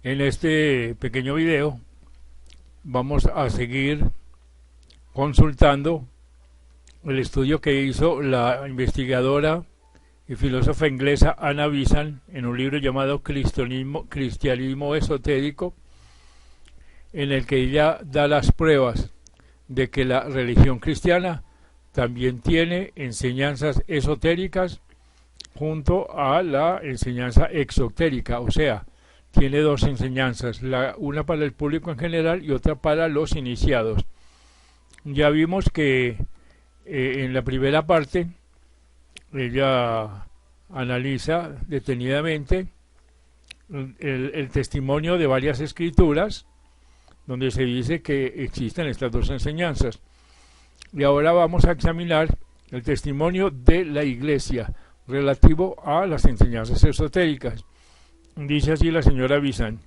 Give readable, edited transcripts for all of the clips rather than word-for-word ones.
En este pequeño video vamos a seguir consultando el estudio que hizo la investigadora y filósofa inglesa Anna Besant en un libro llamado Cristianismo Esotérico, en el que ella da las pruebas de que la religión cristiana también tiene enseñanzas esotéricas junto a la enseñanza exotérica, o sea, tiene dos enseñanzas, una para el público en general y otra para los iniciados. Ya vimos que en la primera parte ella analiza detenidamente el testimonio de varias escrituras donde se dice que existen estas dos enseñanzas. Y ahora vamos a examinar el testimonio de la Iglesia relativo a las enseñanzas esotéricas. Dice así la señora Besant: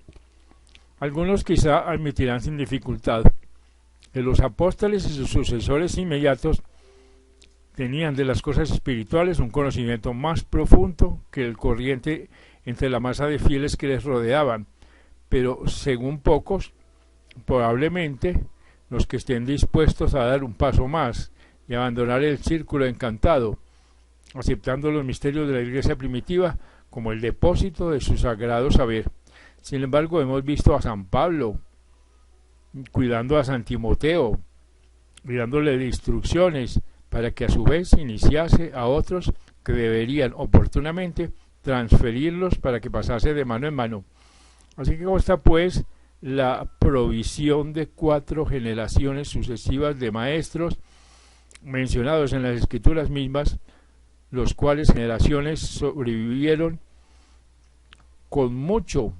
algunos quizá admitirán sin dificultad que los apóstoles y sus sucesores inmediatos tenían de las cosas espirituales un conocimiento más profundo que el corriente entre la masa de fieles que les rodeaban, pero según pocos, probablemente los que estén dispuestos a dar un paso más y abandonar el círculo encantado, aceptando los misterios de la Iglesia primitiva como el depósito de su sagrado saber. Sin embargo, hemos visto a San Pablo cuidando a San Timoteo y dándole instrucciones para que a su vez iniciase a otros que deberían oportunamente transferirlos para que pasase de mano en mano. Así que consta pues la provisión de 4 generaciones sucesivas de maestros mencionados en las escrituras mismas, los cuales generaciones sobrevivieron con mucho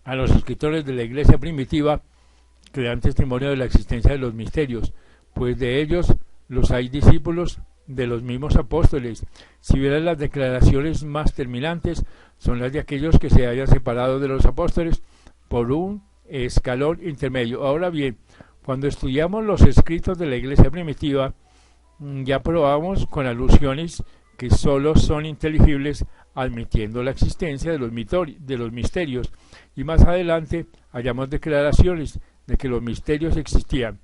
a los escritores de la Iglesia primitiva que dan testimonio de la existencia de los misterios, pues de ellos los hay discípulos de los mismos apóstoles. Si vieran las declaraciones más terminantes, son las de aquellos que se hayan separado de los apóstoles por un escalón intermedio. Ahora bien, cuando estudiamos los escritos de la Iglesia primitiva, ya probamos con alusiones que solo son inteligibles admitiendo la existencia de los misterios, y más adelante hallamos declaraciones de que los misterios existían.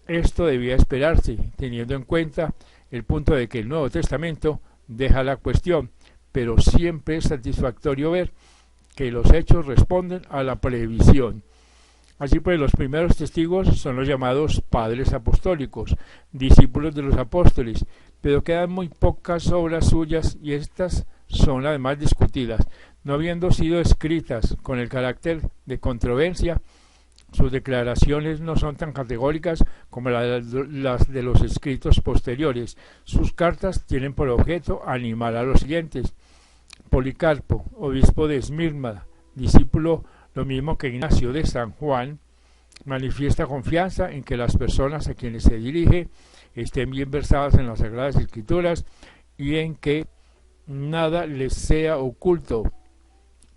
Esto debía esperarse, teniendo en cuenta el punto de que el Nuevo Testamento deja la cuestión, pero siempre es satisfactorio ver que los hechos responden a la previsión. Así pues, los primeros testigos son los llamados padres apostólicos, discípulos de los apóstoles, pero quedan muy pocas obras suyas y estas son además discutidas. No habiendo sido escritas con el carácter de controversia, sus declaraciones no son tan categóricas como las de los escritos posteriores. Sus cartas tienen por objeto animar a los siguientes. Policarpo, obispo de Esmirna, discípulo lo mismo que Ignacio de San Juan, manifiesta confianza en que las personas a quienes se dirige estén bien versadas en las Sagradas Escrituras y en que nada les sea oculto.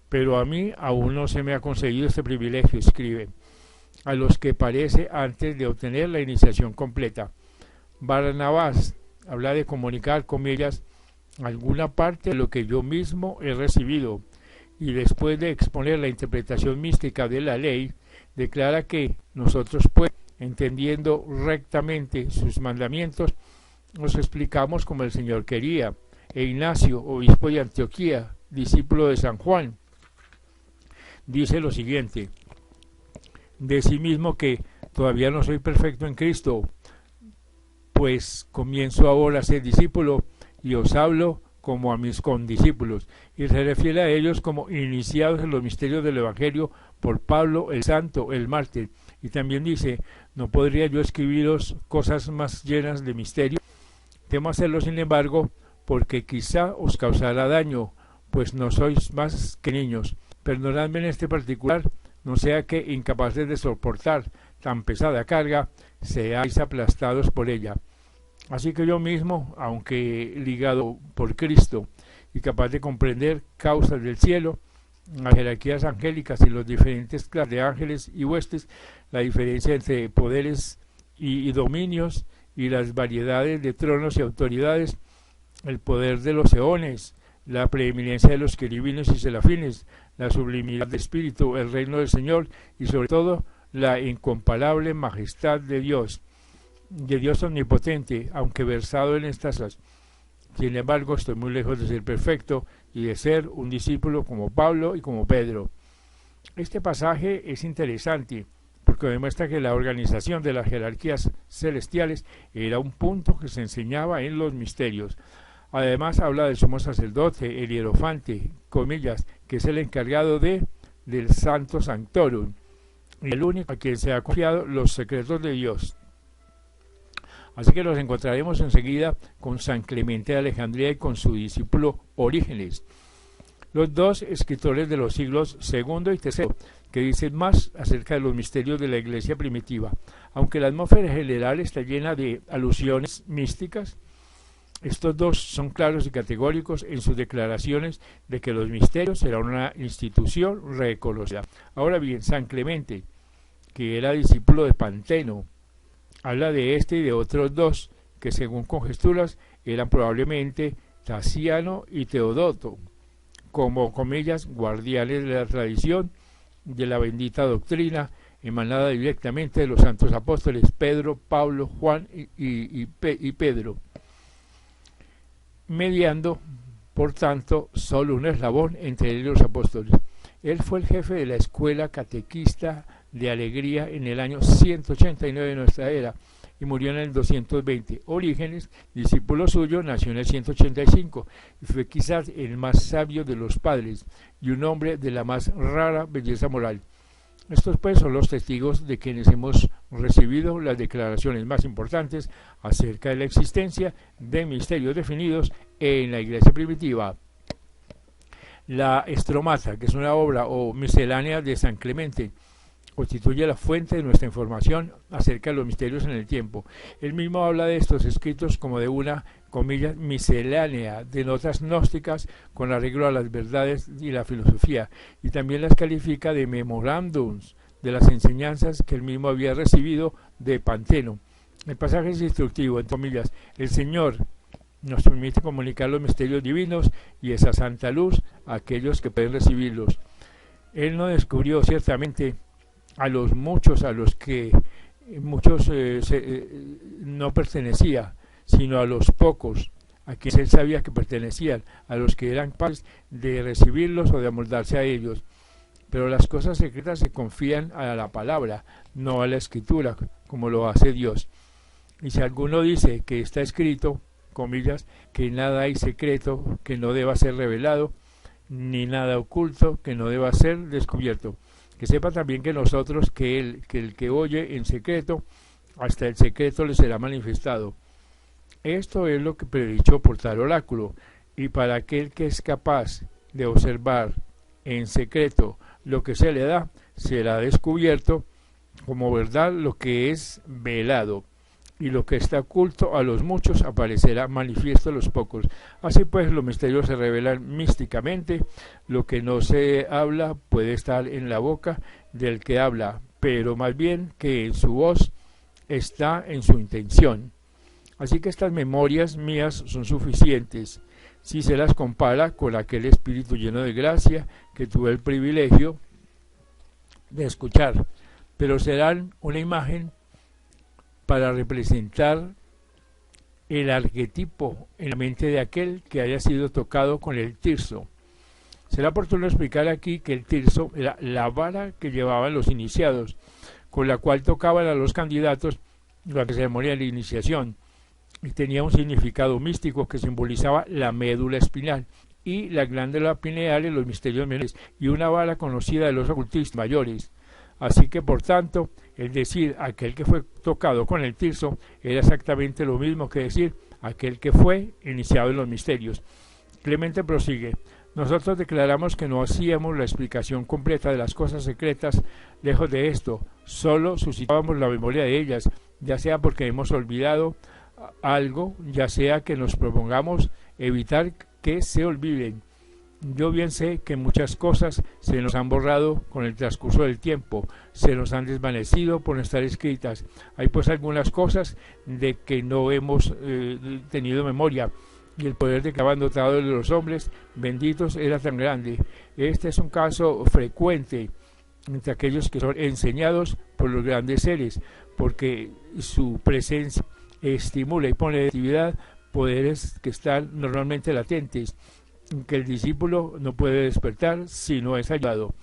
Pero a mí aún no se me ha concedido este privilegio, escribe, a los que parece antes de obtener la iniciación completa. Barnabás habla de comunicar, comillas, alguna parte de lo que yo mismo he recibido, y después de exponer la interpretación mística de la ley, declara que nosotros, pues, entendiendo rectamente sus mandamientos, nos explicamos como el Señor quería. E Ignacio, obispo de Antioquía, discípulo de San Juan, dice lo siguiente de sí mismo, que todavía no soy perfecto en Cristo, pues comienzo ahora a ser discípulo y os hablo como a mis condiscípulos, y se refiere a ellos como iniciados en los misterios del Evangelio por Pablo el Santo, el mártir. Y también dice: no podría yo escribiros cosas más llenas de misterio, temo hacerlo sin embargo, porque quizá os causará daño, pues no sois más que niños. Perdonadme en este particular, no sea que, incapaces de soportar tan pesada carga, seáis aplastados por ella. Así que yo mismo, aunque ligado por Cristo y capaz de comprender causas del cielo, las jerarquías angélicas y los diferentes clases de ángeles y huestes, la diferencia entre poderes y dominios y las variedades de tronos y autoridades, el poder de los eones, la preeminencia de los querubines y serafines, la sublimidad del Espíritu, el reino del Señor y sobre todo la incomparable majestad de Dios omnipotente, aunque versado en estas cosas. Sin embargo, estoy muy lejos de ser perfecto y de ser un discípulo como Pablo y como Pedro. Este pasaje es interesante porque demuestra que la organización de las jerarquías celestiales era un punto que se enseñaba en los misterios. Además habla del sumo sacerdote, el hierofante, comillas, que es el encargado del Santo Sanctorum, y el único a quien se ha confiado los secretos de Dios. Así que nos encontraremos enseguida con San Clemente de Alejandría y con su discípulo Orígenes, los dos escritores de los siglos II y III, que dicen más acerca de los misterios de la Iglesia primitiva. Aunque la atmósfera general está llena de alusiones místicas, estos dos son claros y categóricos en sus declaraciones de que los misterios serán una institución reconocida. Ahora bien, San Clemente, que era discípulo de Panteno, habla de este y de otros dos, que según conjeturas eran probablemente Tasiano y Teodoto, como, comillas, guardianes de la tradición de la bendita doctrina, emanada directamente de los santos apóstoles Pedro, Pablo, Juan y Pedro, mediando, por tanto, solo un eslabón entre él y los apóstoles. Él fue el jefe de la escuela catequista de Alegría en el año 189 de nuestra era y murió en el 220. Orígenes, discípulo suyo, nació en el 185 y fue quizás el más sabio de los padres y un hombre de la más rara belleza moral. Estos pues son los testigos de quienes hemos recibido las declaraciones más importantes acerca de la existencia de misterios definidos en la Iglesia primitiva. La Estromata, que es una obra o miscelánea de San Clemente, constituye la fuente de nuestra información acerca de los misterios en el tiempo. Él mismo habla de estos escritos como de una, comillas, miscelánea de notas gnósticas con arreglo a las verdades y la filosofía, y también las califica de memorándums de las enseñanzas que él mismo había recibido de Panteno. El pasaje es instructivo, en comillas, el Señor nos permite comunicar los misterios divinos y esa santa luz a aquellos que pueden recibirlos. Él no descubrió ciertamente a los muchos a los que no pertenecía, sino a los pocos a quienes él sabía que pertenecían, a los que eran capaces de recibirlos o de amoldarse a ellos. Pero las cosas secretas se confían a la palabra, no a la escritura, como lo hace Dios. Y si alguno dice que está escrito, comillas, que nada hay secreto que no deba ser revelado, ni nada oculto que no deba ser descubierto. Que sepa también que nosotros, que el que oye en secreto, hasta el secreto le será manifestado. Esto es lo que predicho por tal oráculo, y para aquel que es capaz de observar en secreto lo que se le da, será descubierto como verdad lo que es velado, y lo que está oculto a los muchos aparecerá manifiesto a los pocos. Así pues, los misterios se revelan místicamente, lo que no se habla puede estar en la boca del que habla, pero más bien que en su voz está en su intención. Así que estas memorias mías son suficientes, si se las compara con aquel espíritu lleno de gracia que tuve el privilegio de escuchar, pero serán una imagen para representar el arquetipo en la mente de aquel que haya sido tocado con el tirso. Será oportuno explicar aquí que el tirso era la vara que llevaban los iniciados, con la cual tocaban a los candidatos durante la ceremonia de la iniciación, y tenía un significado místico que simbolizaba la médula espinal y la glándula pineal en los misterios menores, y una vara conocida de los ocultistas mayores. Así que, por tanto, el decir aquel que fue tocado con el tirso era exactamente lo mismo que decir aquel que fue iniciado en los misterios. Clemente prosigue: nosotros declaramos que no hacíamos la explicación completa de las cosas secretas, lejos de esto, solo suscitábamos la memoria de ellas, ya sea porque hemos olvidado algo, ya sea que nos propongamos evitar que se olviden. Yo bien sé que muchas cosas se nos han borrado con el transcurso del tiempo, se nos han desvanecido por no estar escritas. Hay pues algunas cosas de que no hemos tenido memoria, y el poder de que habían dotado de los hombres benditos era tan grande. Este es un caso frecuente entre aquellos que son enseñados por los grandes seres, porque su presencia estimula y pone en actividad poderes que están normalmente latentes, que el discípulo no puede despertar si no es ayudado.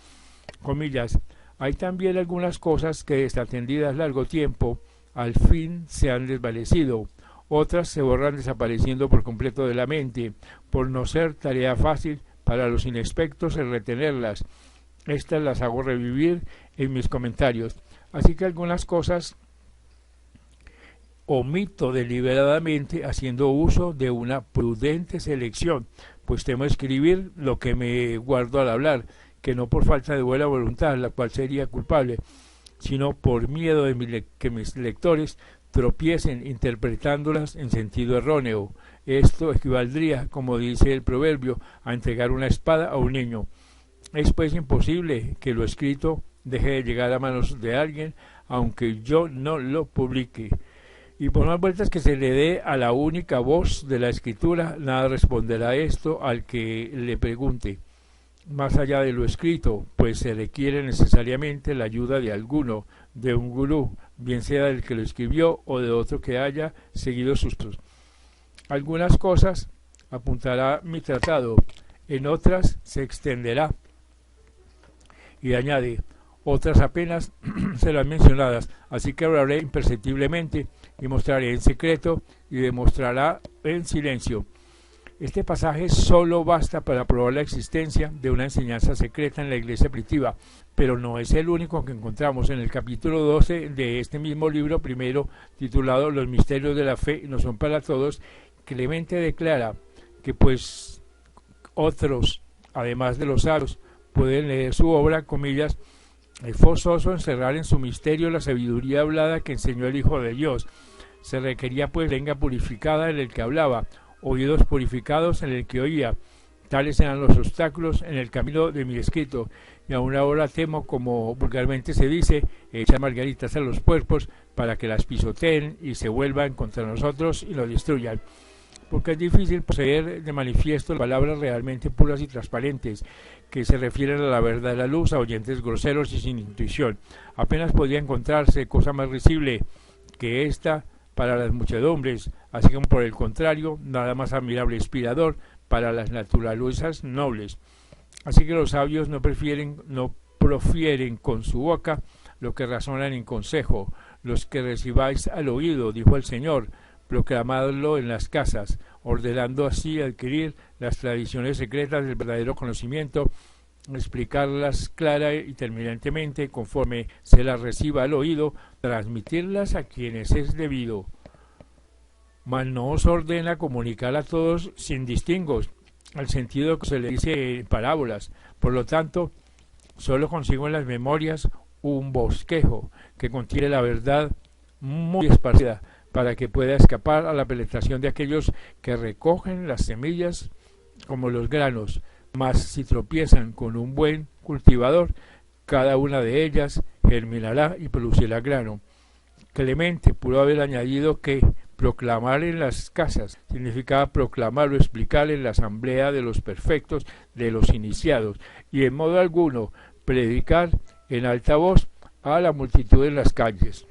Comillas, hay también algunas cosas que desatendidas largo tiempo al fin se han desvanecido, otras se borran desapareciendo por completo de la mente, por no ser tarea fácil para los inexpertos en retenerlas. Estas las hago revivir en mis comentarios. Así que algunas cosas omito deliberadamente haciendo uso de una prudente selección, pues temo escribir lo que me guardo al hablar, que no por falta de buena voluntad, la cual sería culpable, sino por miedo de que mis lectores tropiecen interpretándolas en sentido erróneo. Esto equivaldría, como dice el proverbio, a entregar una espada a un niño. Es pues imposible que lo escrito deje de llegar a manos de alguien, aunque yo no lo publique. Y por más vueltas que se le dé a la única voz de la escritura, nada responderá esto al que le pregunte. Más allá de lo escrito, pues se requiere necesariamente la ayuda de alguno, de un gurú, bien sea del que lo escribió o de otro que haya seguido sus pasos. Algunas cosas apuntará mi tratado, en otras se extenderá. Y añade, otras apenas serán mencionadas, así que hablaré imperceptiblemente y mostraré en secreto y demostrará en silencio. Este pasaje solo basta para probar la existencia de una enseñanza secreta en la iglesia primitiva, pero no es el único que encontramos. En el capítulo 12 de este mismo libro primero, titulado Los misterios de la fe no son para todos, Clemente declara que pues otros, además de los sabios, pueden leer su obra, comillas, es forzoso encerrar en su misterio la sabiduría hablada que enseñó el Hijo de Dios. Se requería pues lengua purificada en el que hablaba, oídos purificados en el que oía. Tales eran los obstáculos en el camino de mi escrito, y aún ahora temo, como vulgarmente se dice, echar margaritas a los puercos para que las pisoteen y se vuelvan contra nosotros y lo destruyan. Porque es difícil poseer de manifiesto palabras realmente puras y transparentes, que se refieren a la verdad de la luz, a oyentes groseros y sin intuición. Apenas podía encontrarse cosa más risible que esta para las muchedumbres, así como por el contrario, nada más admirable e inspirador para las naturalezas nobles. Así que los sabios no profieren con su boca lo que razonan en consejo. Los que recibáis al oído, dijo el Señor, proclamadlo en las casas, ordenando así adquirir las tradiciones secretas del verdadero conocimiento, explicarlas clara y terminantemente conforme se las reciba al oído, transmitirlas a quienes es debido. Mas no os ordena comunicar a todos sin distingos, al sentido que se le dice en parábolas. Por lo tanto, solo consigo en las memorias un bosquejo que contiene la verdad muy esparcida, para que pueda escapar a la penetración de aquellos que recogen las semillas como los granos, mas si tropiezan con un buen cultivador, cada una de ellas germinará y producirá grano. Clemente pudo haber añadido que proclamar en las casas significaba proclamar o explicar en la asamblea de los perfectos, de los iniciados, y en modo alguno predicar en alta voz a la multitud en las calles.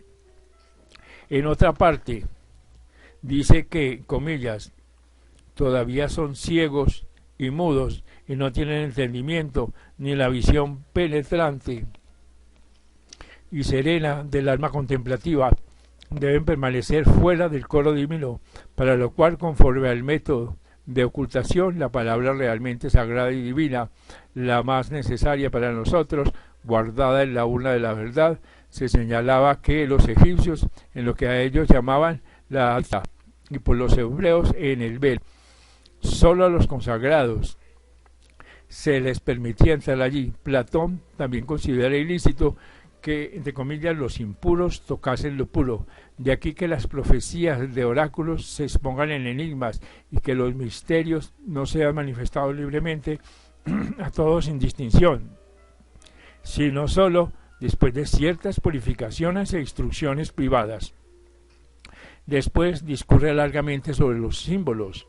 En otra parte, dice que, comillas, todavía son ciegos y mudos y no tienen entendimiento ni la visión penetrante y serena del alma contemplativa. Deben permanecer fuera del coro divino, para lo cual, conforme al método de ocultación, la palabra realmente sagrada y divina, la más necesaria para nosotros, guardada en la urna de la verdad, se señalaba que los egipcios, en lo que a ellos llamaban la alta, y por los hebreos en el velo, solo a los consagrados se les permitía entrar allí. Platón también considera ilícito que, entre comillas, los impuros tocasen lo puro. De aquí que las profecías de oráculos se expongan en enigmas y que los misterios no sean manifestados libremente a todos sin distinción, sino solo después de ciertas purificaciones e instrucciones privadas. Después discurre largamente sobre los símbolos,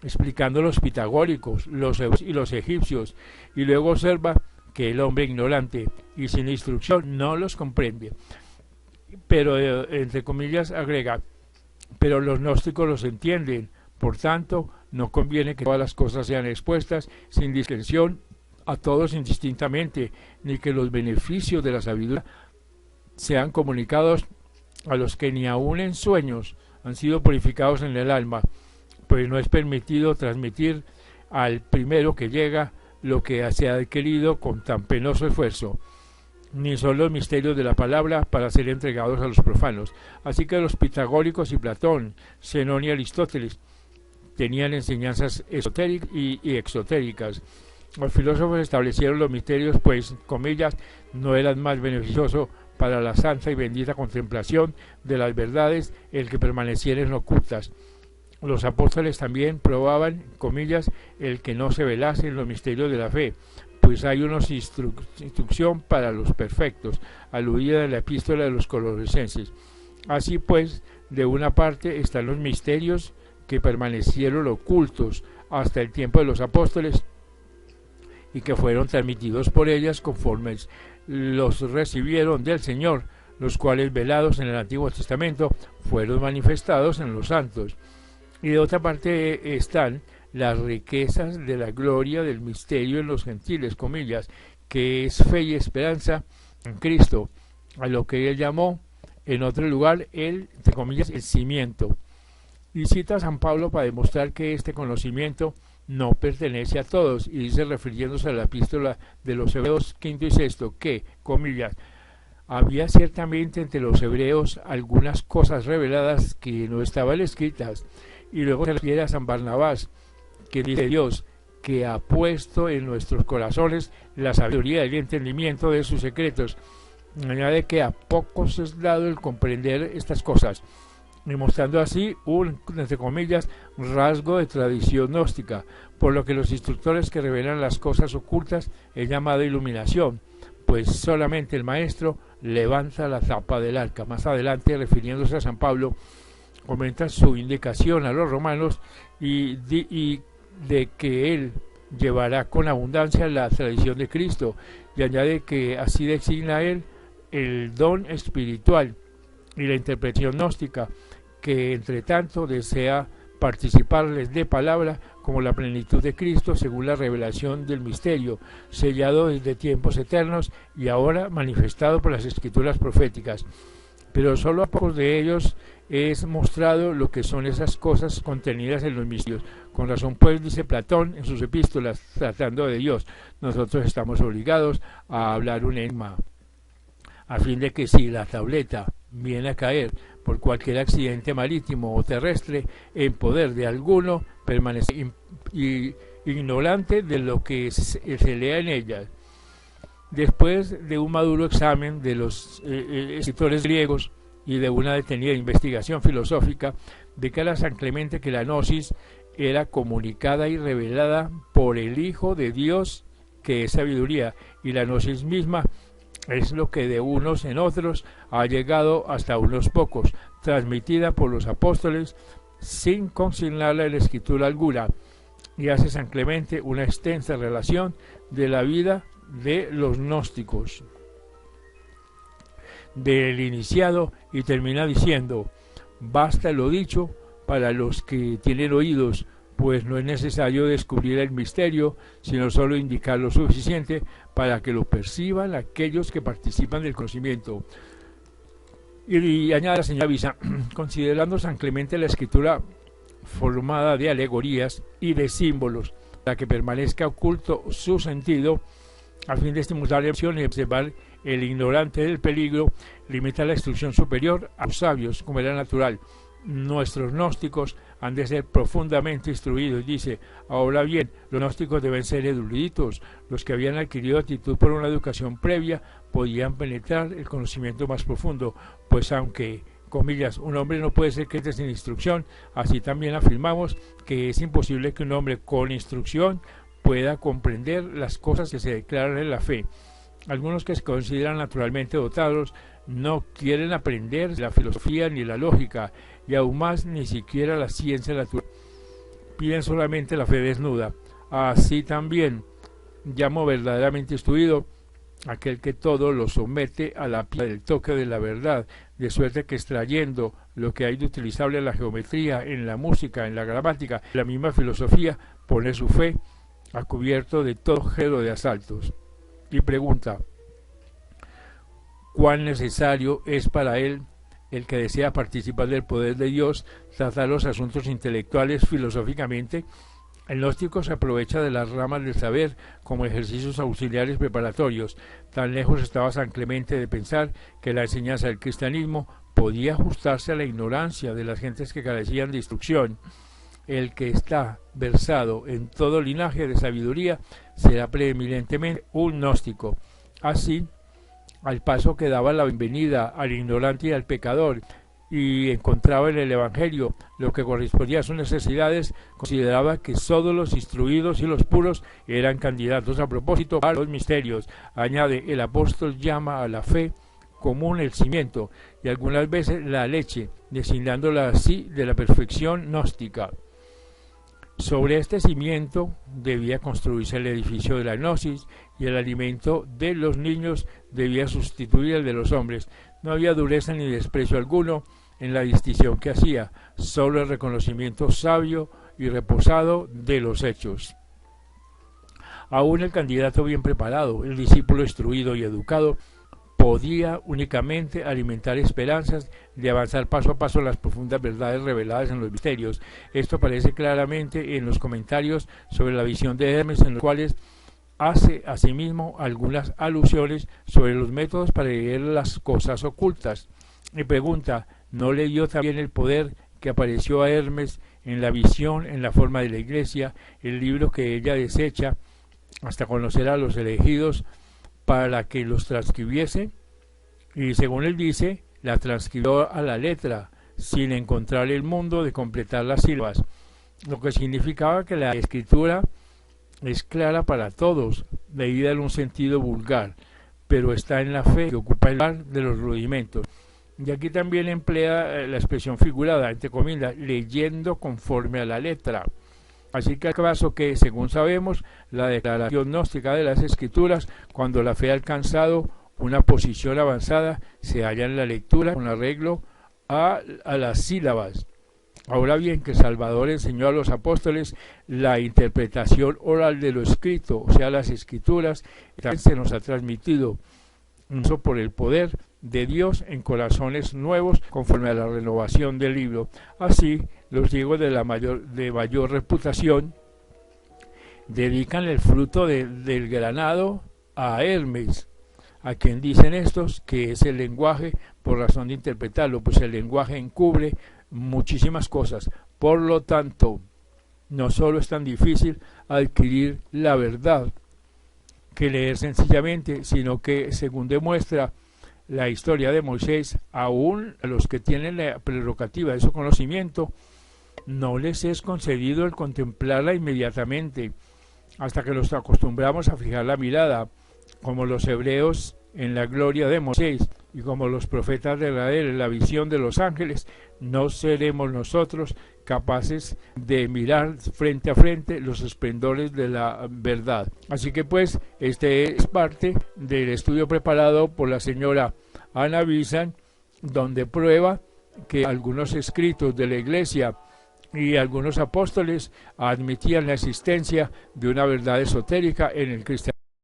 explicando los pitagóricos, los hebreos y los egipcios, y luego observa que el hombre ignorante y sin instrucción no los comprende. Pero, entre comillas, agrega, pero los gnósticos los entienden, por tanto, no conviene que todas las cosas sean expuestas sin discreción a todos indistintamente, ni que los beneficios de la sabiduría sean comunicados a los que ni aun en sueños han sido purificados en el alma, pues no es permitido transmitir al primero que llega lo que se ha adquirido con tan penoso esfuerzo, ni son los misterios de la palabra para ser entregados a los profanos. Así que los pitagóricos y Platón, Zenón y Aristóteles tenían enseñanzas esotéricas y exotéricas. Los filósofos establecieron los misterios, pues, comillas, no eran más beneficioso para la santa y bendita contemplación de las verdades el que permanecieran ocultas. Los apóstoles también probaban, comillas, el que no se velasen los misterios de la fe, pues hay una instrucción para los perfectos, aludida en la epístola de los Colosenses. Así pues, de una parte están los misterios que permanecieron ocultos hasta el tiempo de los apóstoles y que fueron transmitidos por ellas conforme los recibieron del Señor, los cuales velados en el Antiguo Testamento fueron manifestados en los santos. Y de otra parte están las riquezas de la gloria del misterio en los gentiles, comillas, que es fe y esperanza en Cristo, a lo que él llamó en otro lugar entre comillas, el cimiento. Y cita a San Pablo para demostrar que este conocimiento no pertenece a todos, y dice, refiriéndose a la epístola de los Hebreos 5 y 6, que, comillas, había ciertamente entre los hebreos algunas cosas reveladas que no estaban escritas, y luego se refiere a San Barnabás, que dice Dios, que ha puesto en nuestros corazones la sabiduría y el entendimiento de sus secretos. Añade que a pocos es dado el comprender estas cosas, demostrando así un, entre comillas, rasgo de tradición gnóstica, por lo que los instructores que revelan las cosas ocultas es llamado iluminación, pues solamente el maestro levanta la tapa del arca. Más adelante, refiriéndose a San Pablo, comenta su indicación a los romanos y de que él llevará con abundancia la tradición de Cristo, y añade que así designa a él el don espiritual y la interpretación gnóstica, que entre tanto desea participarles de palabra como la plenitud de Cristo según la revelación del misterio, sellado desde tiempos eternos y ahora manifestado por las escrituras proféticas. Pero solo a pocos de ellos es mostrado lo que son esas cosas contenidas en los misterios. Con razón, pues, dice Platón en sus epístolas, tratando de Dios, nosotros estamos obligados a hablar un enigma, a fin de que si la tableta viene a caer por cualquier accidente marítimo o terrestre en poder de alguno, permanece ignorante de lo que se lea en ella. Después de un maduro examen de los escritores griegos y de una detenida investigación filosófica, declara San Clemente que la gnosis era comunicada y revelada por el Hijo de Dios, que es sabiduría, y la gnosis misma es lo que de unos en otros ha llegado hasta unos pocos, transmitida por los apóstoles sin consignarla en la escritura alguna, y hace San Clemente una extensa relación de la vida de los gnósticos, del iniciado, y termina diciendo: basta lo dicho para los que tienen oídos, pues no es necesario descubrir el misterio, sino solo indicar lo suficiente para que lo perciban aquellos que participan del conocimiento. Y añade la señora Visa, considerando San Clemente la escritura formada de alegorías y de símbolos, para que permanezca oculto su sentido, a fin de estimular la opción y observar el ignorante del peligro, limita la instrucción superior a los sabios, como era natural. Nuestros gnósticos han de ser profundamente instruidos, dice. Ahora bien, los gnósticos deben ser eruditos. Los que habían adquirido actitud por una educación previa podían penetrar el conocimiento más profundo, pues aunque, comillas, un hombre no puede ser creyente sin instrucción, así también afirmamos que es imposible que un hombre con instrucción pueda comprender las cosas que se declaran en la fe. Algunos que se consideran naturalmente dotados no quieren aprender la filosofía ni la lógica, y aún más ni siquiera la ciencia natural, piden solamente la fe desnuda. Así también llamo verdaderamente instruido aquel que todo lo somete a la pila del toque de la verdad, de suerte que extrayendo lo que hay de utilizable en la geometría, en la música, en la gramática, en la misma filosofía, pone su fe a cubierto de todo género de asaltos. Y pregunta, ¿cuán necesario es para él, el que desea participar del poder de Dios, tratar los asuntos intelectuales filosóficamente? El gnóstico se aprovecha de las ramas del saber como ejercicios auxiliares preparatorios. Tan lejos estaba San Clemente de pensar que la enseñanza del cristianismo podía ajustarse a la ignorancia de las gentes que carecían de instrucción. El que está versado en todo linaje de sabiduría será preeminentemente un gnóstico. Así, al paso que daba la bienvenida al ignorante y al pecador, y encontraba en el Evangelio lo que correspondía a sus necesidades, consideraba que sólo los instruidos y los puros eran candidatos a propósito para los misterios. Añade, el apóstol llama a la fe común el cimiento y algunas veces la leche, designándola así de la perfección gnóstica. Sobre este cimiento debía construirse el edificio de la gnosis, y el alimento de los niños debía sustituir el de los hombres. No había dureza ni desprecio alguno en la distinción que hacía, solo el reconocimiento sabio y reposado de los hechos. Aún el candidato bien preparado, el discípulo instruido y educado, podía únicamente alimentar esperanzas de avanzar paso a paso en las profundas verdades reveladas en los misterios. Esto aparece claramente en los comentarios sobre la visión de Hermes, en los cuales hace asimismo algunas alusiones sobre los métodos para leer las cosas ocultas. Y pregunta, ¿no le dio también el poder que apareció a Hermes en la visión, en la forma de la Iglesia, el libro que ella desecha, hasta conocer a los elegidos para que los transcribiese? Y según él dice, la transcribió a la letra, sin encontrar el mundo de completar las sílabas, lo que significaba que la escritura es clara para todos, leída en un sentido vulgar, pero está en la fe, que ocupa el lugar de los rudimentos. Y aquí también emplea la expresión figurada, entre comillas, leyendo conforme a la letra. Así que al caso que, según sabemos, la declaración gnóstica de las Escrituras, cuando la fe ha alcanzado una posición avanzada, se halla en la lectura con arreglo a las sílabas. Ahora bien, que Salvador enseñó a los apóstoles la interpretación oral de lo escrito, o sea, las Escrituras, también se nos ha transmitido por el poder de Dios en corazones nuevos conforme a la renovación del libro. Así, los griegos de mayor reputación dedican el fruto del granado a Hermes, a quien dicen estos que es el lenguaje por razón de interpretarlo, pues el lenguaje encubre muchísimas cosas. Por lo tanto, no solo es tan difícil adquirir la verdad que leer sencillamente, sino que, según demuestra la historia de Moisés, aún a los que tienen la prerrogativa de su conocimiento, no les es concedido el contemplarla inmediatamente, hasta que nos acostumbramos a fijar la mirada, como los hebreos en la gloria de Moisés, y como los profetas de Israel en la visión de los ángeles. No seremos nosotros capaces de mirar frente a frente los esplendores de la verdad. Así que pues, este es parte del estudio preparado por la señora Ana Bizan, donde prueba que algunos escritos de la Iglesia y algunos apóstoles admitían la existencia de una verdad esotérica en el cristianismo.